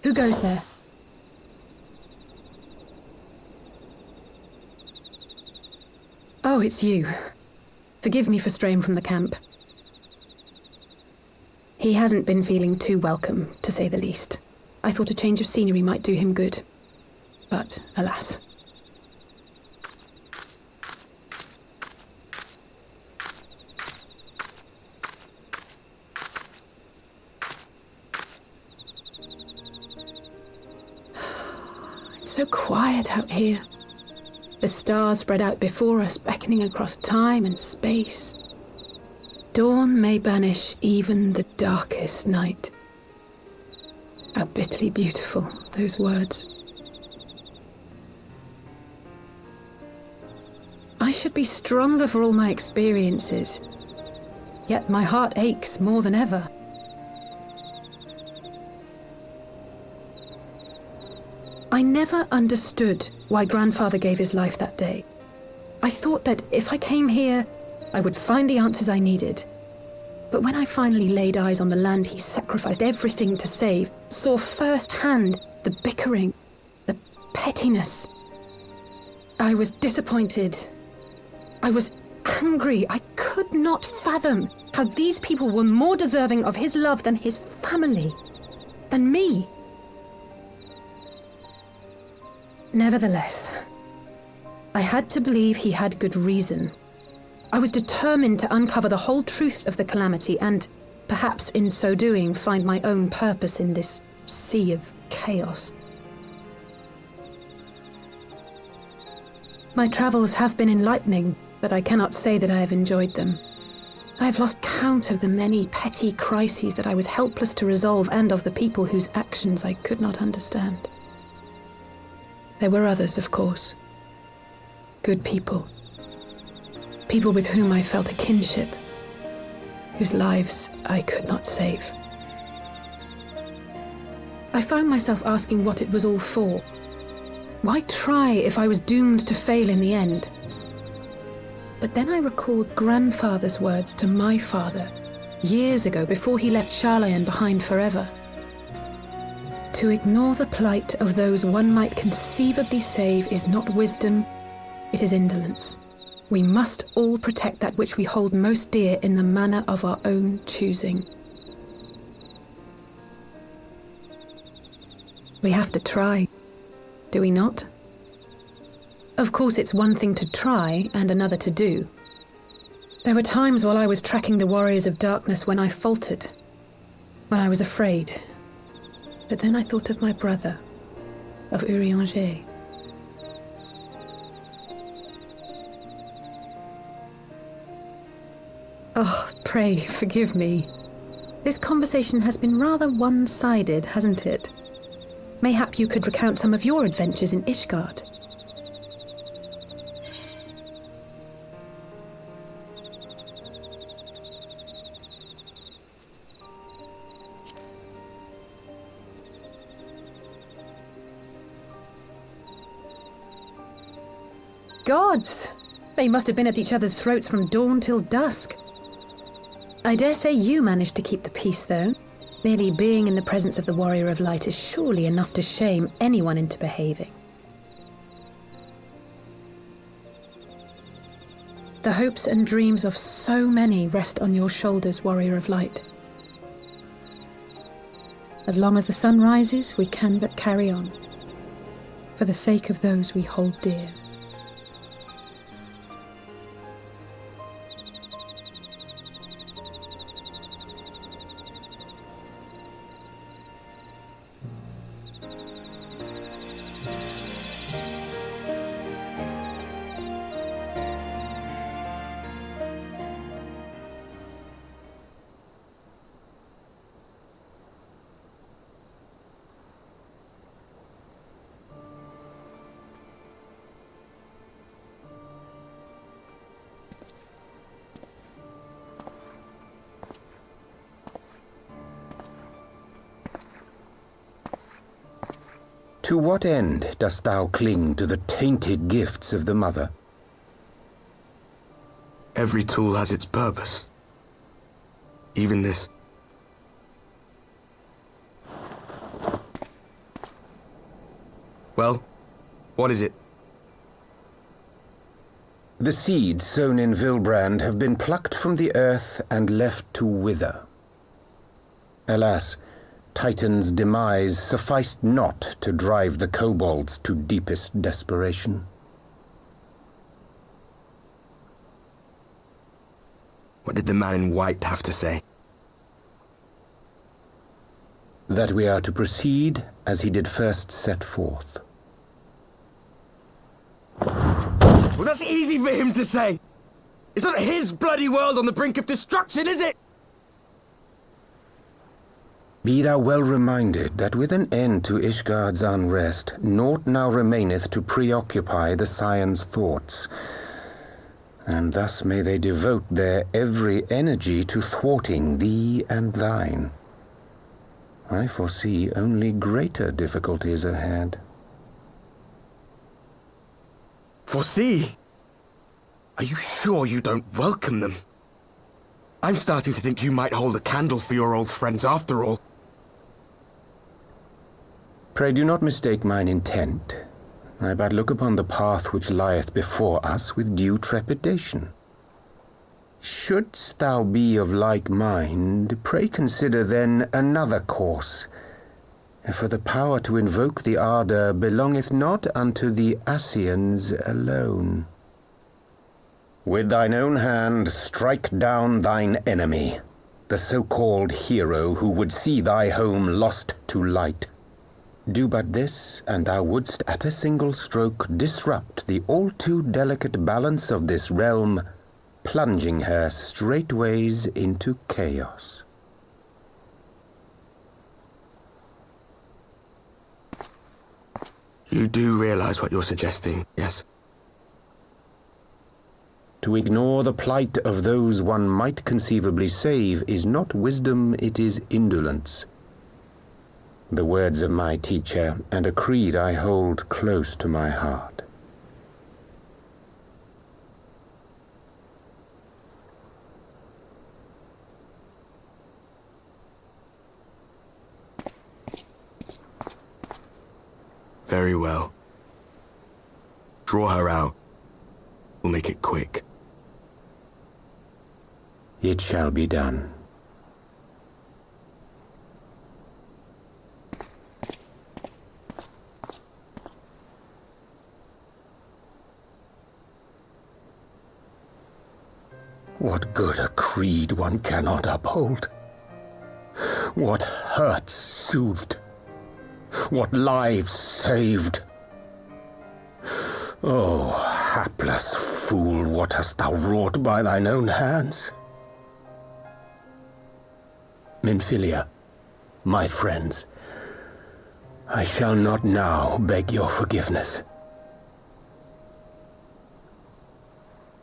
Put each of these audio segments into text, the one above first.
Who goes there? Oh, it's you. Forgive me for straying from the camp. He hasn't been feeling too welcome, to say the least. I thought a change of scenery might do him good. But, alas. It's so quiet out here. The stars spread out before us, beckoning across time and space. Dawn may banish even the darkest night. How bitterly beautiful, those words. I should be stronger for all my experiences, yet my heart aches more than ever. I never understood why Grandfather gave his life that day. I thought that if I came here, I would find the answers I needed. But when I finally laid eyes on the land he sacrificed everything to save, saw firsthand the bickering, the pettiness, I was disappointed. I was angry. I could not fathom how these people were more deserving of his love than his family, than me. Nevertheless, I had to believe he had good reason. I was determined to uncover the whole truth of the calamity and, perhaps in so doing, find my own purpose in this sea of chaos. My travels have been enlightening, but I cannot say that I have enjoyed them. I have lost count of the many petty crises that I was helpless to resolve and of the people whose actions I could not understand. There were others, of course. Good people. People with whom I felt a kinship, whose lives I could not save. I found myself asking what it was all for. Why try if I was doomed to fail in the end? But then I recalled Grandfather's words to my father, years ago, before he left Charlayan behind forever. To ignore the plight of those one might conceivably save is not wisdom, it is indolence. We must all protect that which we hold most dear in the manner of our own choosing. We have to try, do we not? Of course, it's one thing to try and another to do. There were times while I was tracking the warriors of darkness when I faltered, when I was afraid. But then I thought of my brother, of Urianger. Oh, pray forgive me. This conversation has been rather one-sided, hasn't it? Mayhap you could recount some of your adventures in Ishgard. Gods! They must have been at each other's throats from dawn till dusk. I dare say you managed to keep the peace, though. Merely being in the presence of the Warrior of Light is surely enough to shame anyone into behaving. The hopes and dreams of so many rest on your shoulders, Warrior of Light. As long as the sun rises, we can but carry on, for the sake of those we hold dear. To what end dost thou cling to the tainted gifts of the Mother? Every tool has its purpose. Even this. Well, what is it? The seeds sown in Vilbrand have been plucked from the earth and left to wither. Alas, Titan's demise sufficed not to drive the kobolds to deepest desperation. What did the man in white have to say? That we are to proceed as he did first set forth. Well, that's easy for him to say. It's not his bloody world on the brink of destruction, is it? Be thou well reminded that with an end to Ishgard's unrest, naught now remaineth to preoccupy the Scion's thoughts, and thus may they devote their every energy to thwarting thee and thine. I foresee only greater difficulties ahead. Foresee? Are you sure you don't welcome them? I'm starting to think you might hold a candle for your old friends after all. Pray do not mistake mine intent. I but look upon the path which lieth before us with due trepidation. Shouldst thou be of like mind, pray consider then another course. For the power to invoke the ardour belongeth not unto the Ascians alone. With thine own hand strike down thine enemy, the so-called hero who would see thy home lost to light. Do but this, and thou wouldst at a single stroke disrupt the all-too delicate balance of this realm, plunging her straightways into chaos. You do realize what you're suggesting, yes? To ignore the plight of those one might conceivably save is not wisdom, it is indolence. The words of my teacher, and a creed I hold close to my heart. Very well. Draw her out. We'll make it quick. It shall be done. What good a creed one cannot uphold? What hurts soothed? What lives saved? Oh, hapless fool, what hast thou wrought by thine own hands? Minfilia, my friends, I shall not now beg your forgiveness.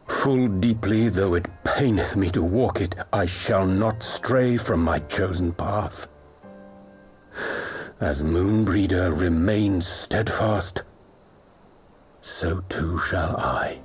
Full deeply though it paineth me to walk it, I shall not stray from my chosen path. As Moonbreeder remains steadfast, so too shall I.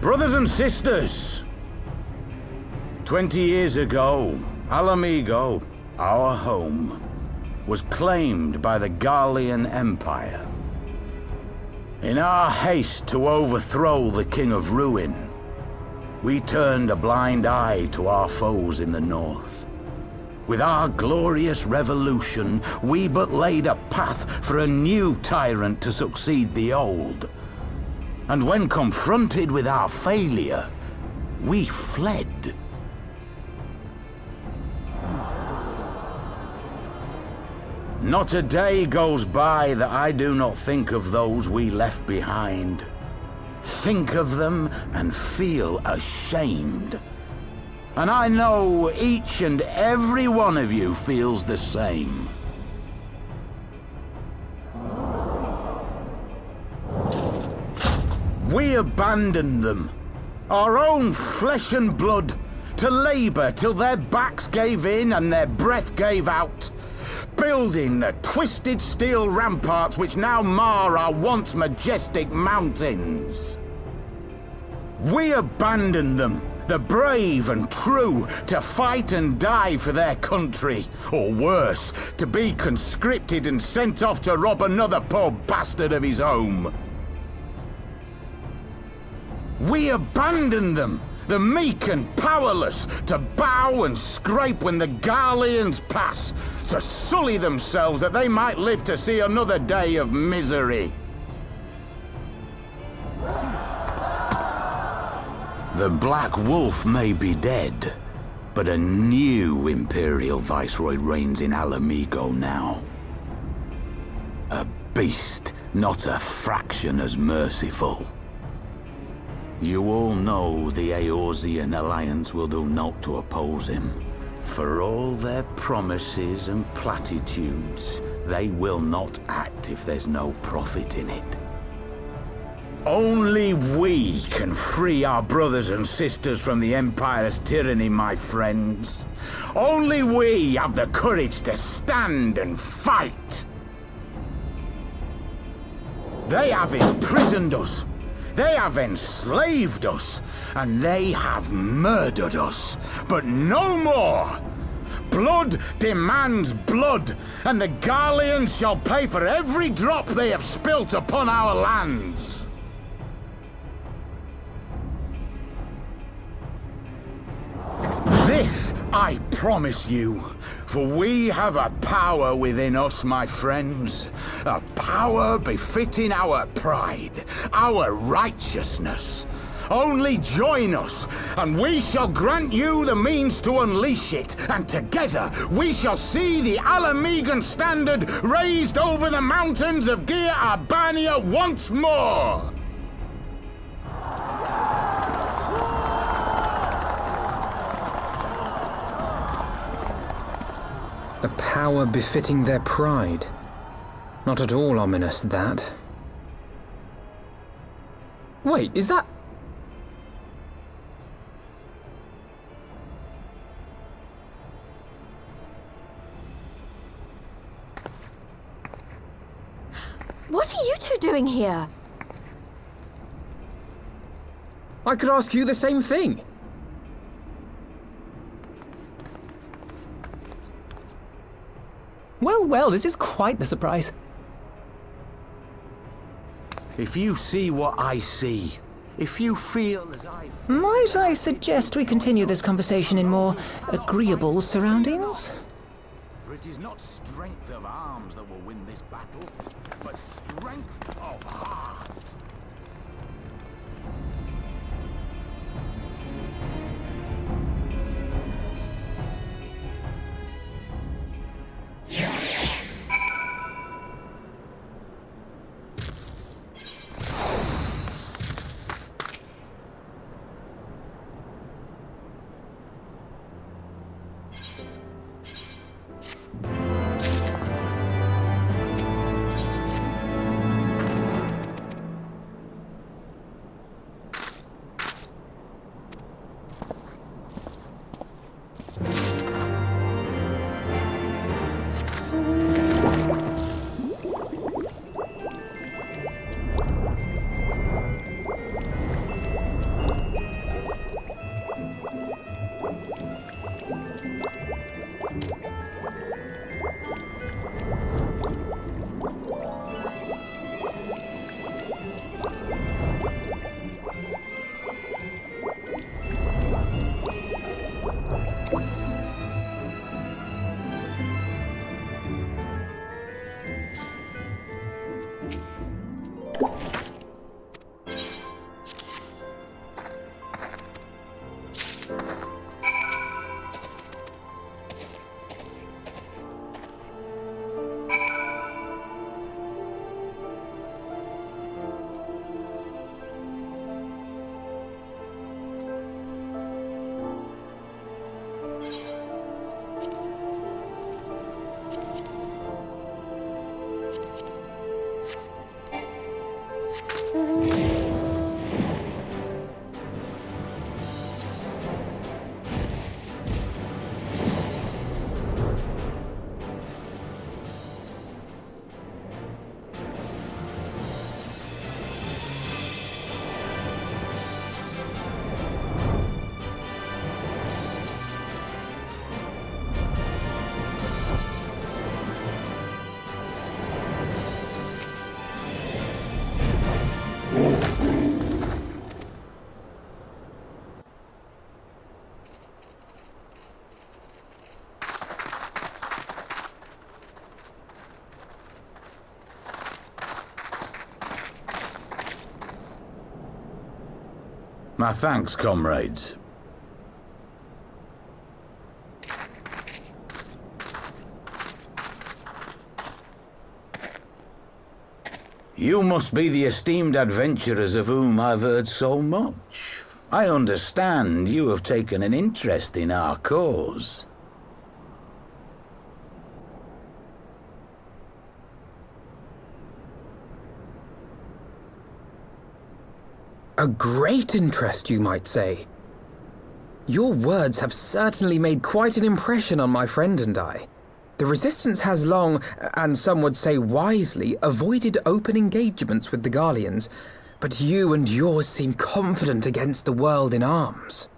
Brothers and sisters, 20 years ago, Alamigo, our home, was claimed by the Garlean Empire. In our haste to overthrow the King of Ruin, we turned a blind eye to our foes in the north. With our glorious revolution, we but laid a path for a new tyrant to succeed the old. And when confronted with our failure, we fled. Not a day goes by that I do not think of those we left behind. Think of them and feel ashamed. And I know each and every one of you feels the same. We abandoned them, our own flesh and blood, to labor till their backs gave in and their breath gave out, building the twisted steel ramparts which now mar our once majestic mountains. We abandoned them, the brave and true, to fight and die for their country, or worse, to be conscripted and sent off to rob another poor bastard of his home. We abandoned them, the meek and powerless, to bow and scrape when the Garleans pass, to sully themselves that they might live to see another day of misery. The Black Wolf may be dead, but a new Imperial Viceroy reigns in Alamigo now. A beast, not a fraction as merciful. You all know the Eorzean Alliance will do naught to oppose him. For all their promises and platitudes, they will not act if there's no profit in it. Only we can free our brothers and sisters from the Empire's tyranny, my friends. Only we have the courage to stand and fight. They have imprisoned us. They have enslaved us. And they have murdered us. But no more! Blood demands blood, and the Garleans shall pay for every drop they have spilt upon our lands. This I promise you, for we have a power within us, my friends. A power befitting our pride, our righteousness. Only join us, and we shall grant you the means to unleash it, and together we shall see the Alamigan standard raised over the mountains of Gia Arbania once more! A power befitting their pride. Not at all ominous, that. Wait, is that... What are you two doing here? I could ask you the same thing. Well, this is quite the surprise. If you see what I see, if you feel as I feel... Might I suggest we continue this conversation in more agreeable surroundings? For it is not strength of arms that will win this battle, but strength of heart. My thanks, comrades. You must be the esteemed adventurers of whom I've heard so much. I understand you have taken an interest in our cause. A great interest, you might say. Your words have certainly made quite an impression on my friend and I. The Resistance has long, and some would say wisely, avoided open engagements with the Garleans, but you and yours seem confident against the world in arms.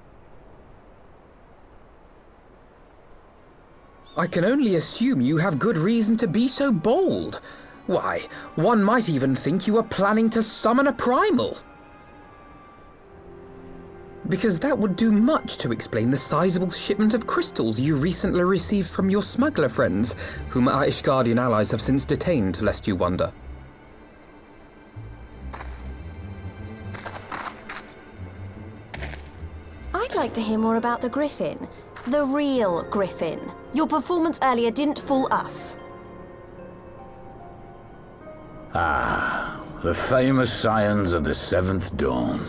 I can only assume you have good reason to be so bold. Why, one might even think you are planning to summon a primal. Because that would do much to explain the sizable shipment of crystals you recently received from your smuggler friends, whom our Ishgardian allies have since detained, lest you wonder. I'd like to hear more about the Griffin. The real Griffin. Your performance earlier didn't fool us. Ah, the famous scions of the Seventh Dawn.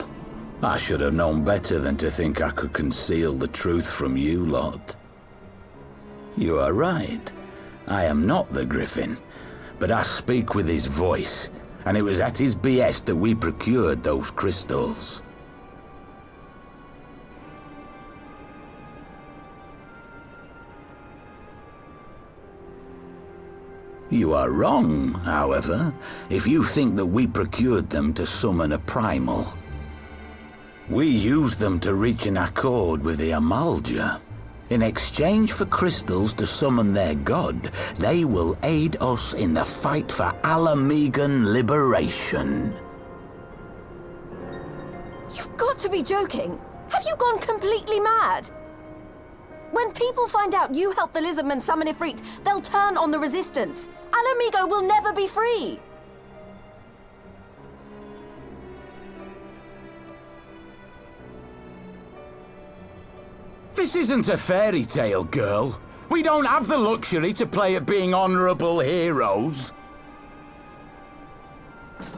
I should have known better than to think I could conceal the truth from you lot. You are right. I am not the Griffin, but I speak with his voice, and it was at his behest that we procured those crystals. You are wrong, however, if you think that we procured them to summon a primal. We used them to reach an accord with the Amalja. In exchange for crystals to summon their god, they will aid us in the fight for Alamegan liberation. You've got to be joking. Have you gone completely mad? When people find out you helped the Lizardmen summon Ifrit, they'll turn on the Resistance. Alamigo will never be free. This isn't a fairy tale, girl. We don't have the luxury to play at being honourable heroes.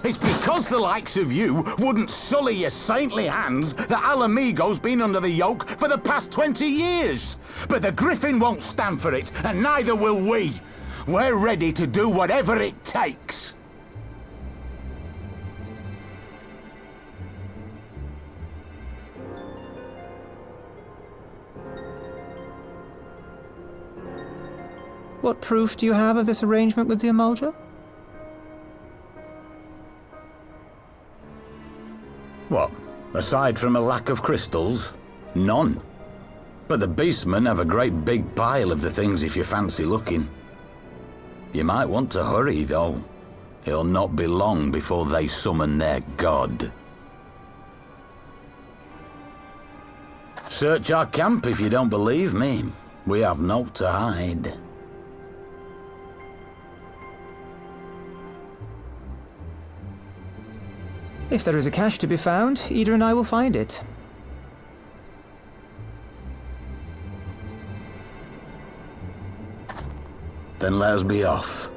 It's because the likes of you wouldn't sully your saintly hands that Alamigo's been under the yoke for the past 20 years. But the Griffin won't stand for it, and neither will we. We're ready to do whatever it takes. What proof do you have of this arrangement with the Amalja? What? Aside from a lack of crystals? None. But the beastmen have a great big pile of the things if you fancy looking. You might want to hurry, though. It'll not be long before they summon their god. Search our camp if you don't believe me. We have naught to hide. If there is a cache to be found, Ida and I will find it. Then let us be off.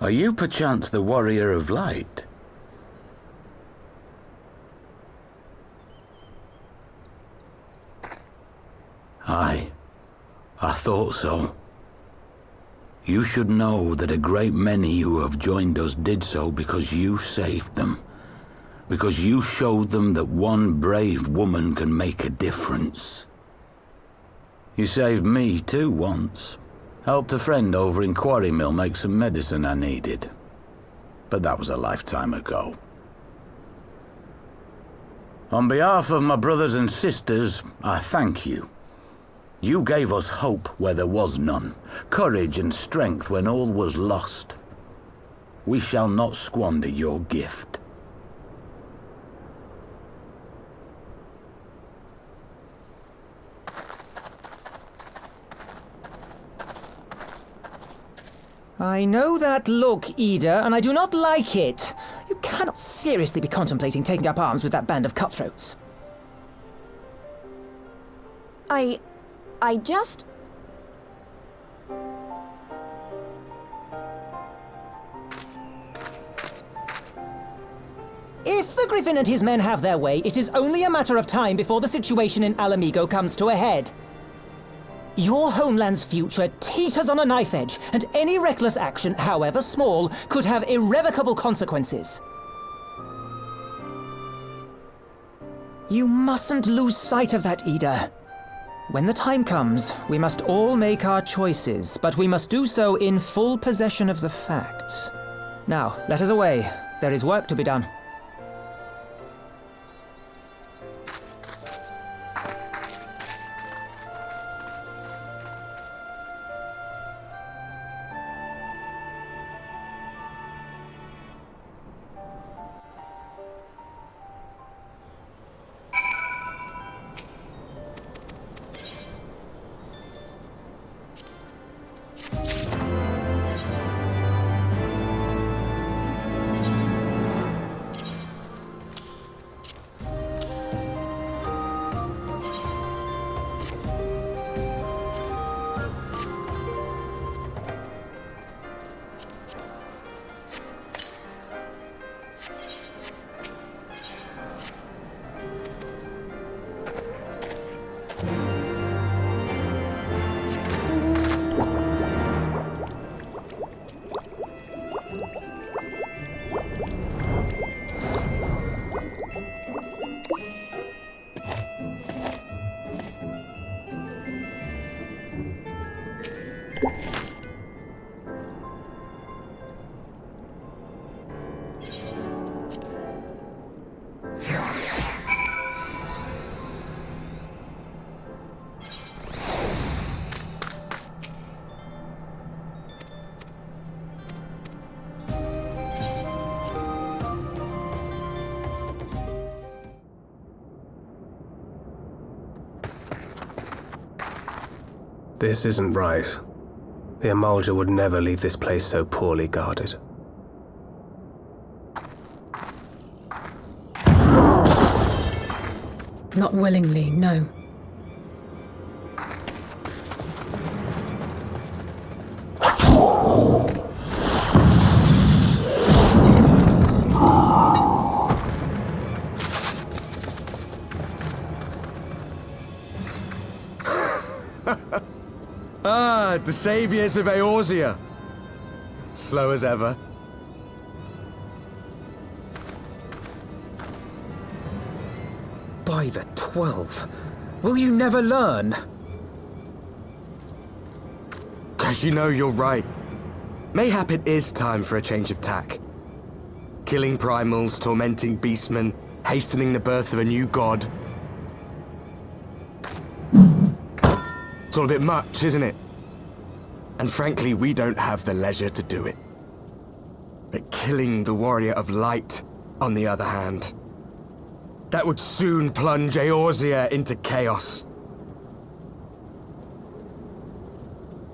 Are you perchance the Warrior of Light? Aye, I thought so. You should know that a great many who have joined us did so because you saved them. Because you showed them that one brave woman can make a difference. You saved me too once. Helped a friend over in Quarry Mill make some medicine I needed. But that was a lifetime ago. On behalf of my brothers and sisters, I thank you. You gave us hope where there was none, courage and strength when all was lost. We shall not squander your gift. I know that look, Ida, and I do not like it. You cannot seriously be contemplating taking up arms with that band of cutthroats. I just... If the Griffin and his men have their way, it is only a matter of time before the situation in Alamigo comes to a head. Your homeland's future teeters on a knife edge, and any reckless action, however small, could have irrevocable consequences. You mustn't lose sight of that, Ida. When the time comes, we must all make our choices, but we must do so in full possession of the facts. Now, let us away. There is work to be done. This isn't right. The Amalja would never leave this place so poorly guarded. Not willingly, no. The saviors of Eorzea. Slow as ever. By the 12, will you never learn? You know, you're right. Mayhap it is time for a change of tack. Killing primals, tormenting beastmen, hastening the birth of a new god. It's all a bit much, isn't it? And frankly, we don't have the leisure to do it. But killing the Warrior of Light, on the other hand, that would soon plunge Eorzea into chaos.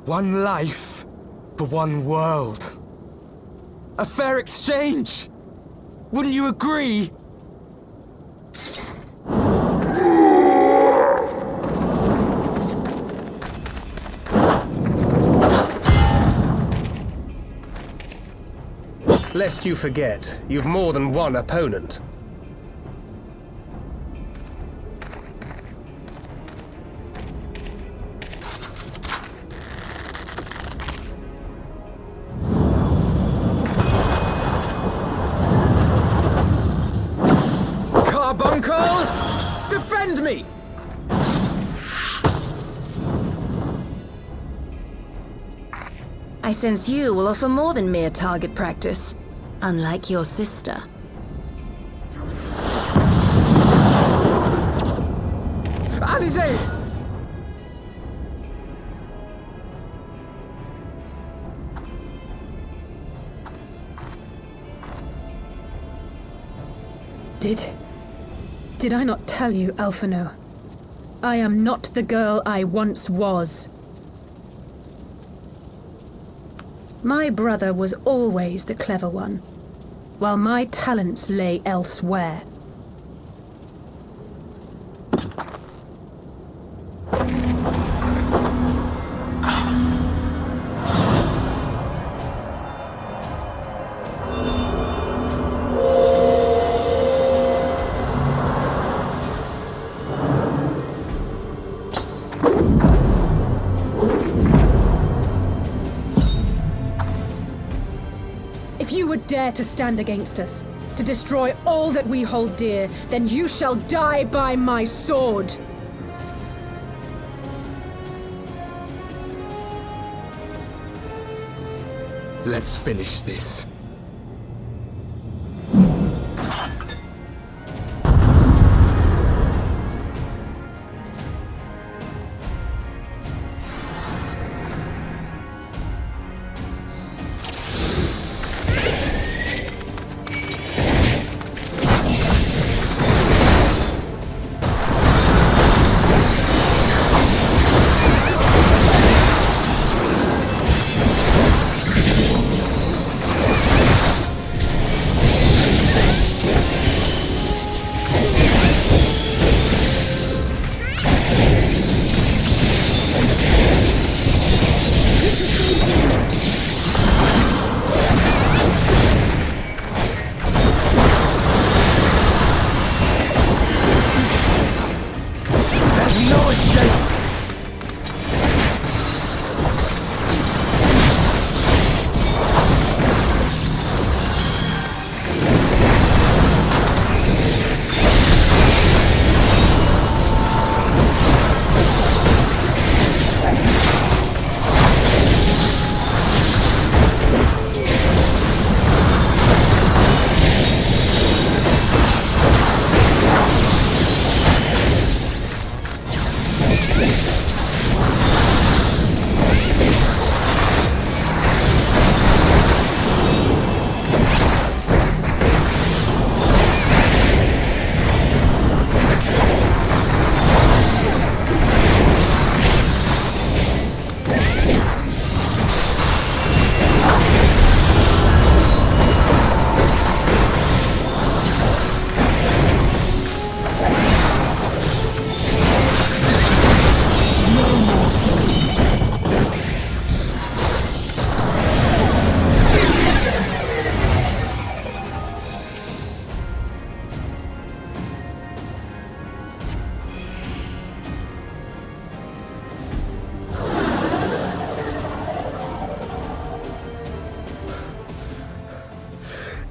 One life for one world. A fair exchange! Wouldn't you agree? Lest you forget, you've more than one opponent. Carbuncles! Defend me! I sense you will offer more than mere target practice, unlike your sister. Alize! Did I not tell you, Alphino? I am not the girl I once was. My brother was always the clever one, while my talents lay elsewhere. If you would dare to stand against us, to destroy all that we hold dear, then you shall die by my sword! Let's finish this.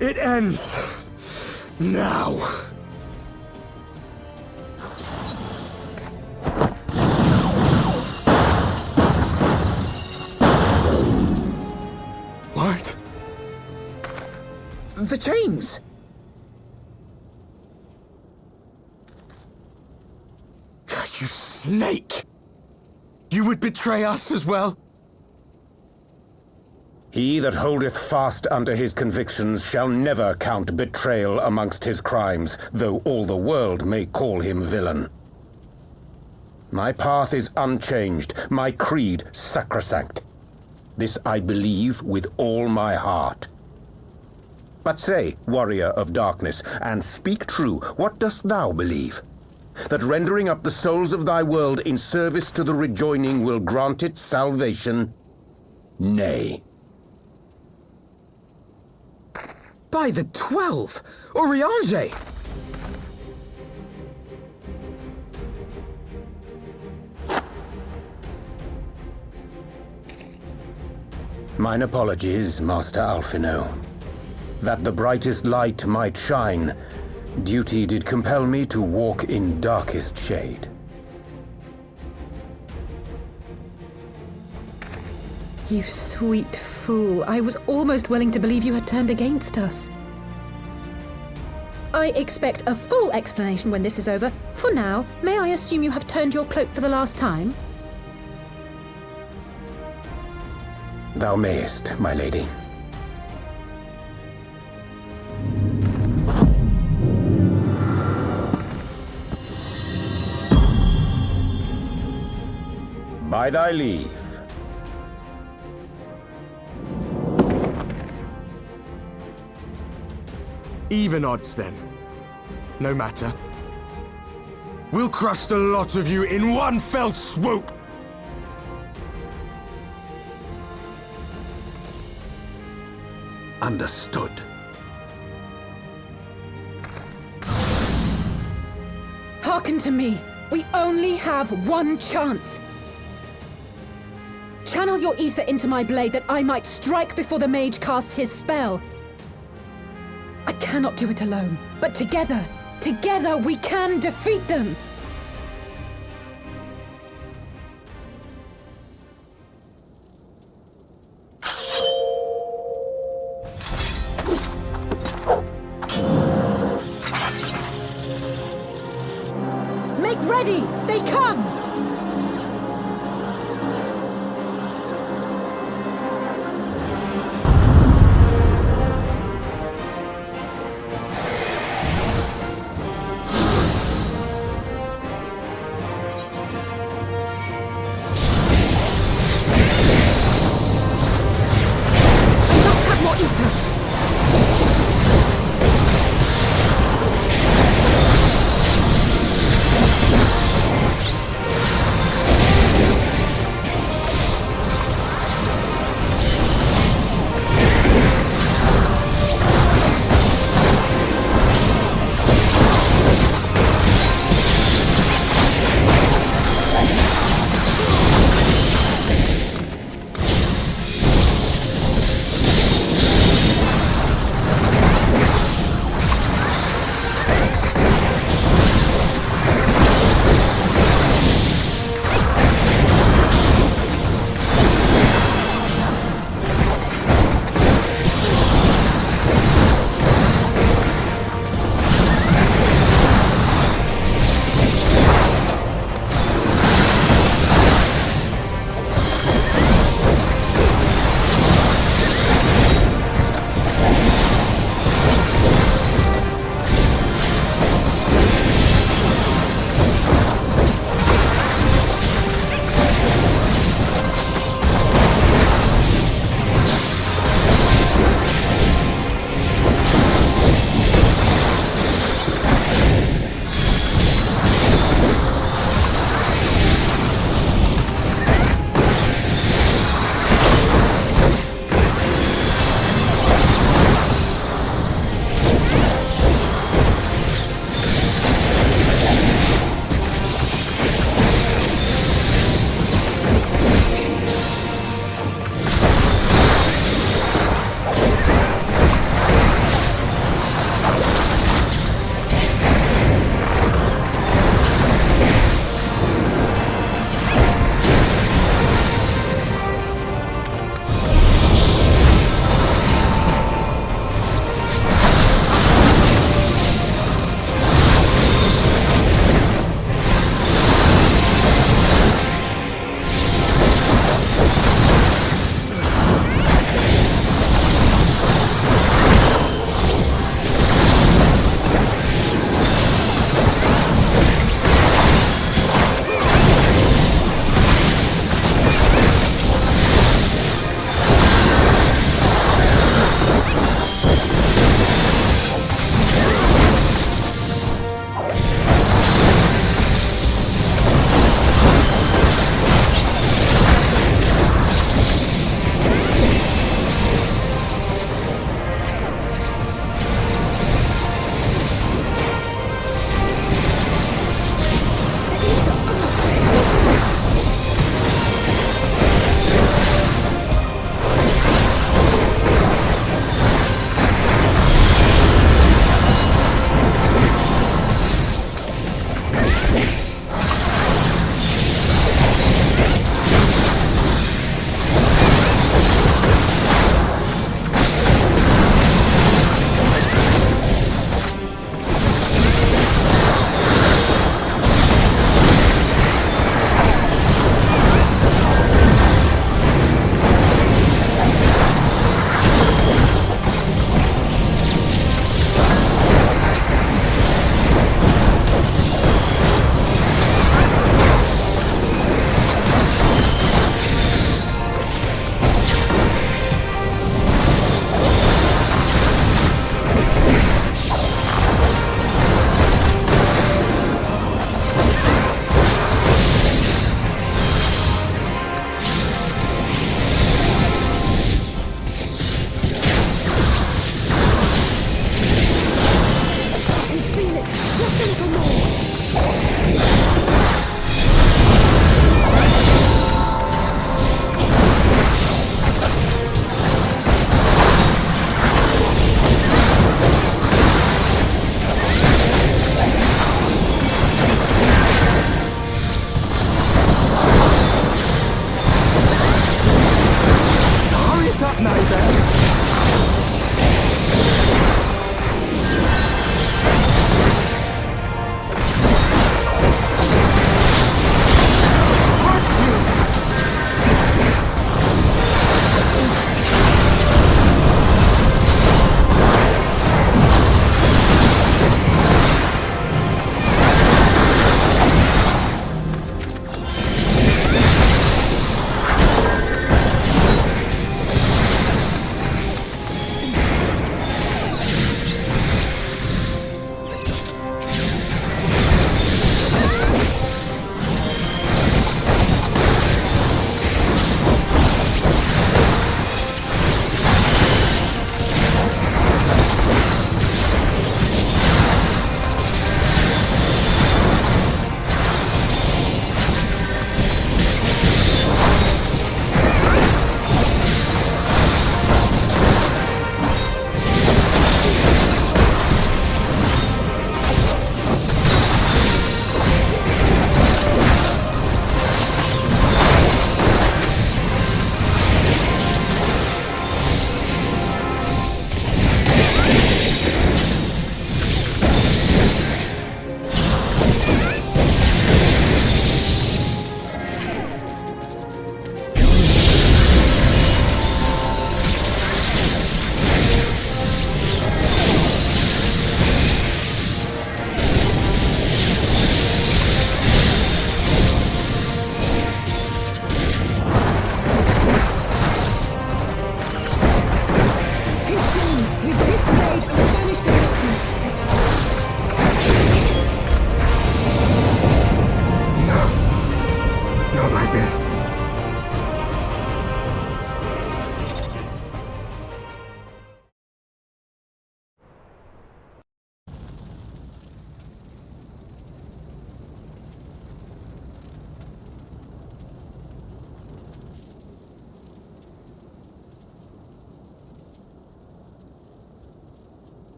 It ends now. What? The chains! You snake! You would betray us as well? He that holdeth fast unto his convictions shall never count betrayal amongst his crimes, though all the world may call him villain. My path is unchanged, my creed sacrosanct. This I believe with all my heart. But say, warrior of darkness, and speak true, what dost thou believe? That rendering up the souls of thy world in service to the rejoining will grant it salvation? Nay. By the 12! Oriange! Mine apologies, Master Alphino. That the brightest light might shine, duty did compel me to walk in darkest shade. You sweet fool. I was almost willing to believe you had turned against us. I expect a full explanation when this is over. For now, may I assume you have turned your cloak for the last time? Thou mayest, my lady. By thy leave. Even odds, then. No matter. We'll crush the lot of you in one fell swoop! Understood. Hearken to me. We only have one chance. Channel your ether into my blade that I might strike before the mage casts his spell. I cannot do it alone, but together we can defeat them! Make ready! They come!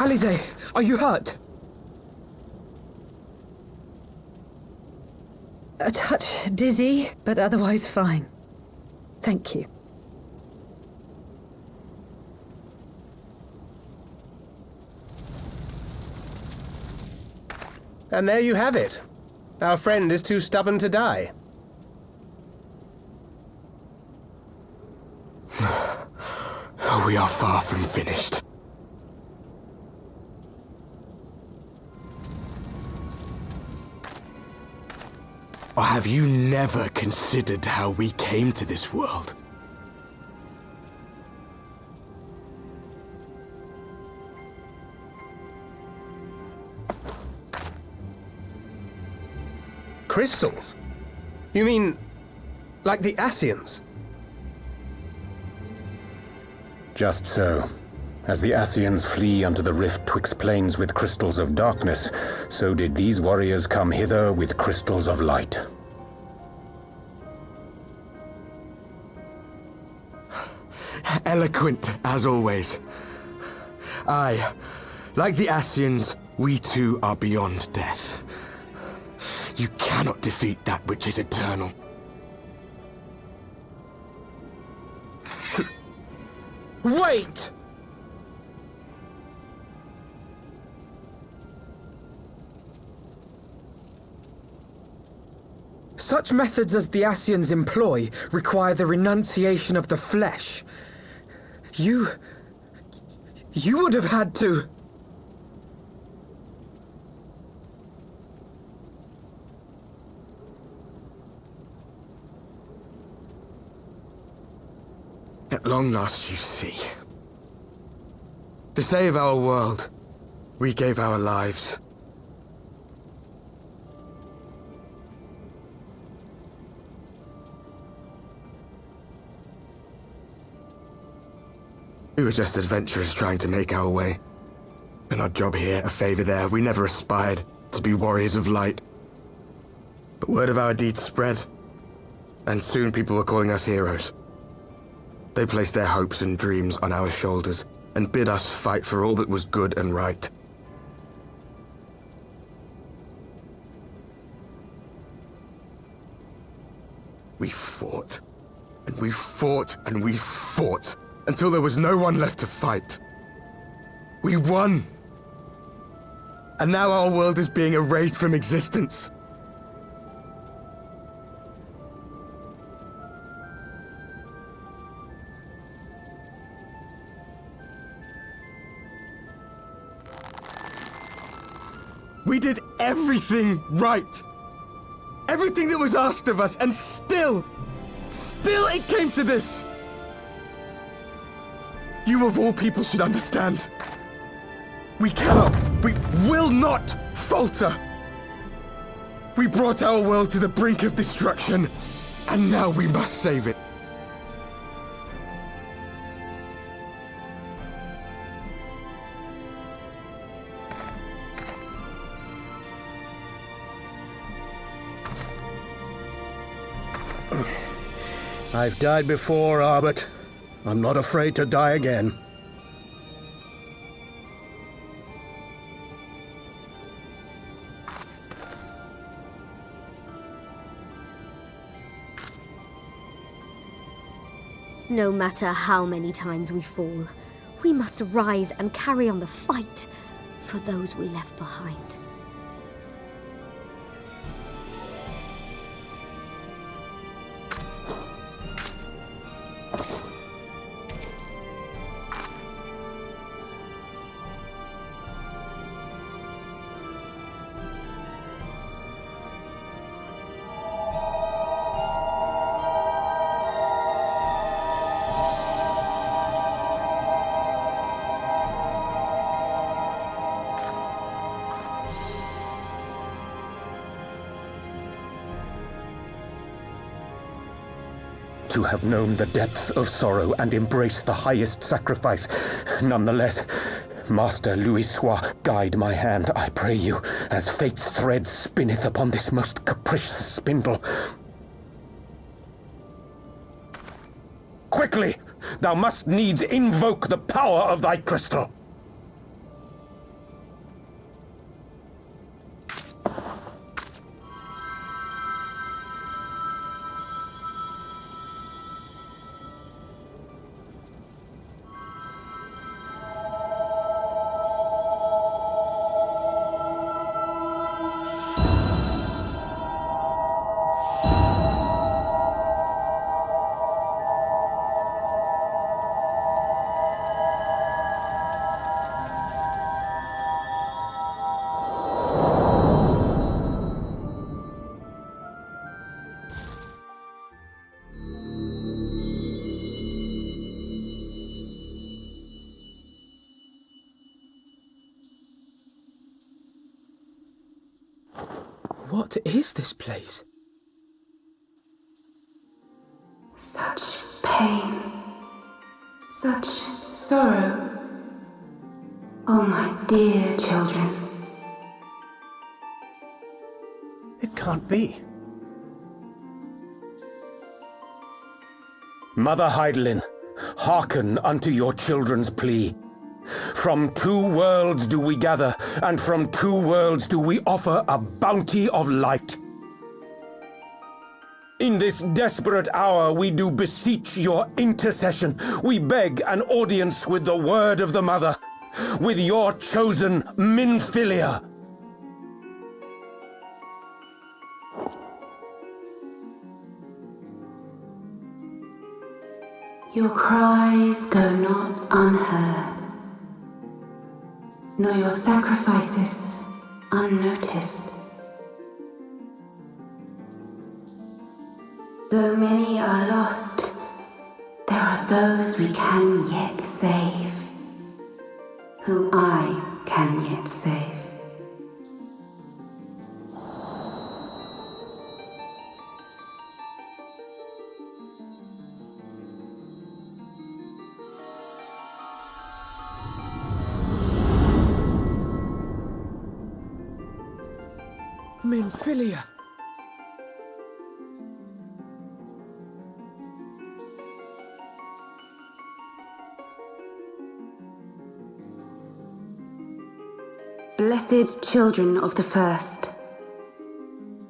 Alize, are you hurt? A touch dizzy, but otherwise fine. Thank you. And there you have it. Our friend is too stubborn to die. We are far from finished. Or have you never considered how we came to this world? Crystals? You mean, like the Ascians? Just so. As the Ascians flee unto the rift twixt planes with crystals of darkness, so did these warriors come hither with crystals of light. Eloquent, as always. Aye, like the Ascians, we too are beyond death. You cannot defeat that which is eternal. Wait! Such methods as the Ascians employ require the renunciation of the flesh. You would have had to... At long last, you see. To save our world, we gave our lives. We were just adventurers trying to make our way. An odd job here, a favor there. We never aspired to be warriors of light. But word of our deeds spread, and soon people were calling us heroes. They placed their hopes and dreams on our shoulders and bid us fight for all that was good and right. We fought, and we fought, and we fought, until there was no one left to fight. We won! And now our world is being erased from existence. We did everything right. Everything that was asked of us, and still it came to this. You of all people should understand. We cannot, we will not falter. We brought our world to the brink of destruction, and now we must save it. I've died before, Arbet. I'm not afraid to die again. No matter how many times we fall, we must rise and carry on the fight for those we left behind. To have known the depth of sorrow and embraced the highest sacrifice. Nonetheless, Master Louis-Sois, guide my hand, I pray you, as fate's thread spinneth upon this most capricious spindle. Quickly! Thou must needs invoke the power of thy crystal. What is this place? Such pain. Such sorrow. Oh, my dear children. It can't be. Mother Heidelin, hearken unto your children's plea. From two worlds do we gather, and from two worlds do we offer a bounty of light. In this desperate hour we do beseech your intercession. We beg an audience with the word of the Mother, with your chosen Minfilia. Your cries go not unheard, nor your sacrifices unnoticed. Though many are lost, there are those we can yet save, whom I can yet save. Minfilia! Blessed children of the First,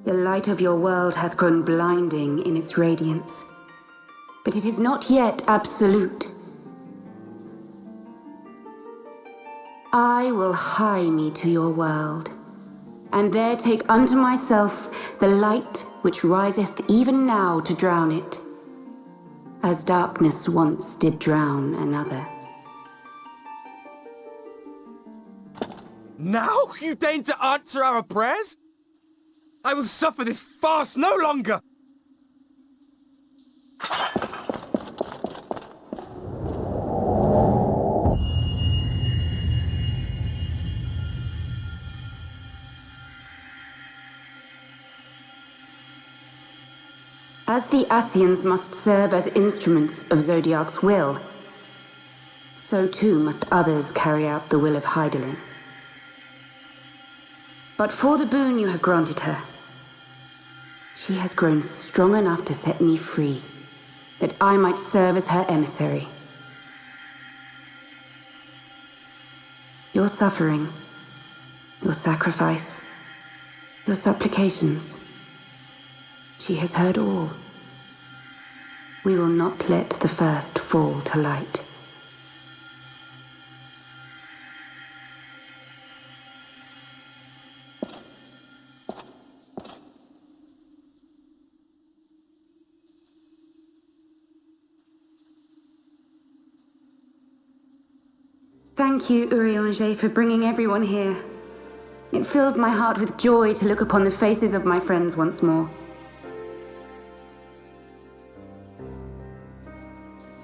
the light of your world hath grown blinding in its radiance, but it is not yet absolute. I will hie me to your world, and there take unto myself the light which riseth even now to drown it, as darkness once did drown another. Now you deign to answer our prayers? I will suffer this farce no longer! As the Ascians must serve as instruments of Zodiark's will, so too must others carry out the will of Heidelin. But for the boon you have granted her, she has grown strong enough to set me free, that I might serve as her emissary. Your suffering, your sacrifice, your supplications, she has heard all. We will not let the first fall to light. Thank you, Urianger, for bringing everyone here. It fills my heart with joy to look upon the faces of my friends once more.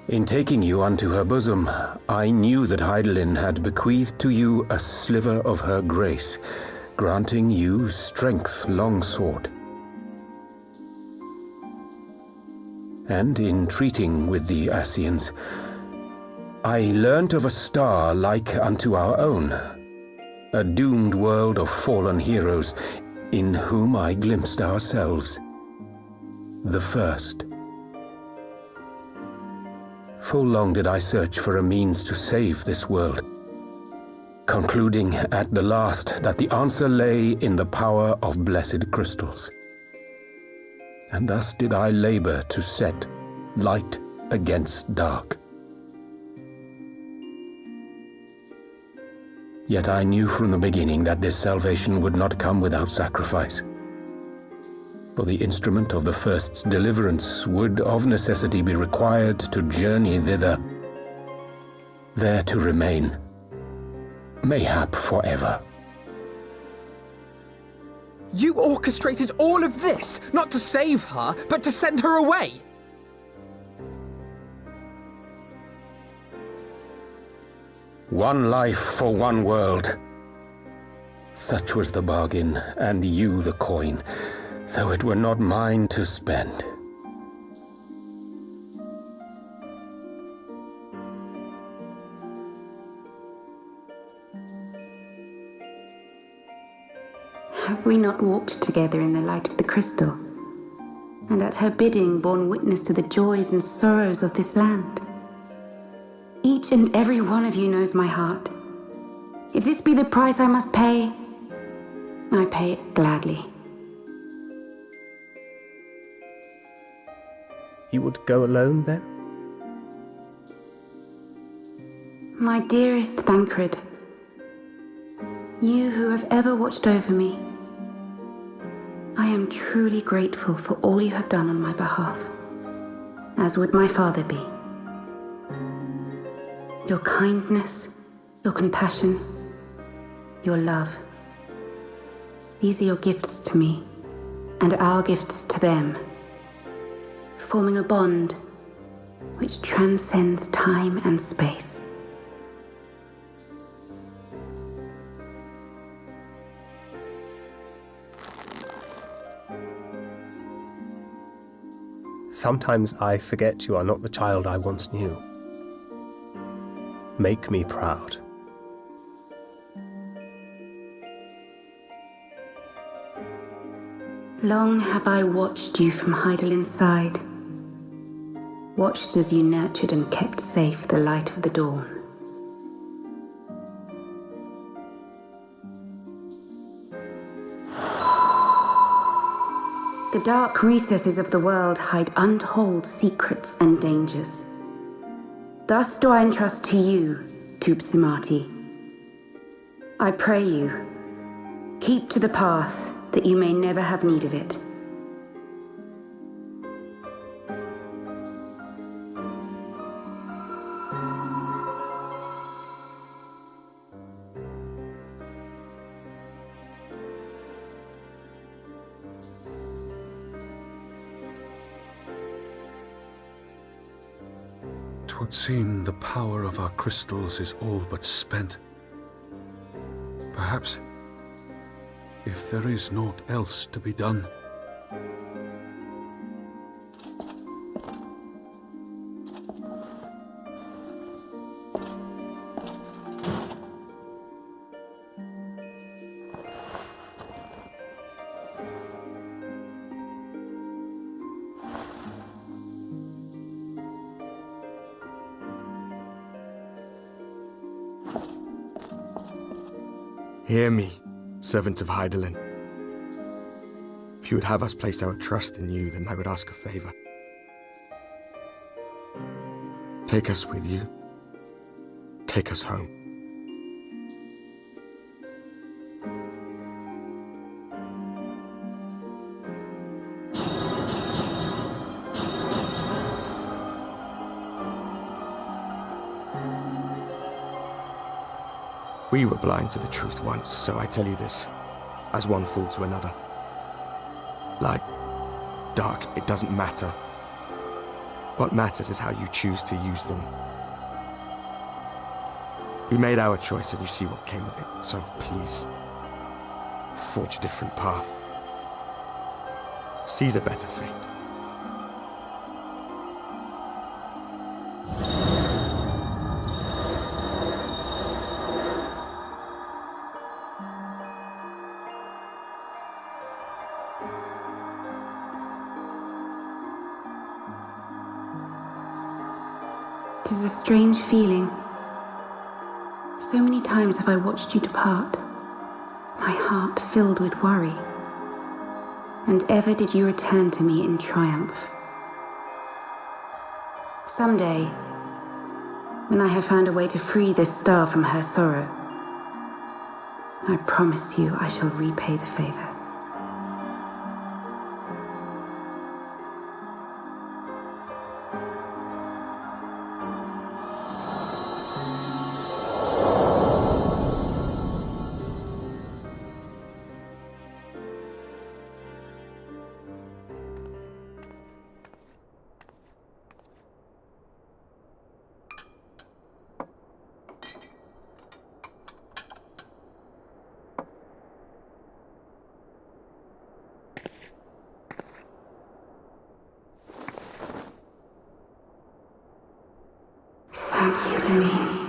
In taking you unto her bosom, I knew that Heidelin had bequeathed to you a sliver of her grace, granting you strength long sought. And in treating with the Ascians, I learnt of a star like unto our own, a doomed world of fallen heroes, in whom I glimpsed ourselves, the first. Full long did I search for a means to save this world, concluding at the last that the answer lay in the power of blessed crystals. And thus did I labor to set light against dark. Yet I knew from the beginning that this salvation would not come without sacrifice. For the instrument of the first's deliverance would of necessity be required to journey thither, there to remain, mayhap forever. You orchestrated all of this, not to save her, but to send her away! One life for one world. Such was the bargain, and you the coin, though it were not mine to spend. Have we not walked together in the light of the crystal, and at her bidding borne witness to the joys and sorrows of this land? Each and every one of you knows my heart. If this be the price I must pay, I pay it gladly. You would go alone, then? My dearest Thancred, you who have ever watched over me, I am truly grateful for all you have done on my behalf, as would my father be. Your kindness, your compassion, your love. These are your gifts to me, and our gifts to them, forming a bond which transcends time and space. Sometimes I forget you are not the child I once knew. Make me proud. Long have I watched you from Heidelin's side, watched as you nurtured and kept safe the light of the dawn. The dark recesses of the world hide untold secrets and dangers. Thus do I entrust to you, Tupsimati. I pray you, keep to the path that you may never have need of it. Twould seem the power of our crystals is all but spent. Perhaps, if there is naught else to be done. Hear me, servant of Heidelin. If you would have us place our trust in you, then I would ask a favor. Take us with you. Take us home. We were blind to the truth once, so I tell you this, as one fool to another. Light, dark, it doesn't matter. What matters is how you choose to use them. We made our choice and you see what came of it, so please, forge a different path. Seize a better fate. It is a strange feeling. So many times have I watched you depart, my heart filled with worry. And ever did you return to me in triumph. Someday, when I have found a way to free this star from her sorrow, I promise you I shall repay the favor. you, Lemme.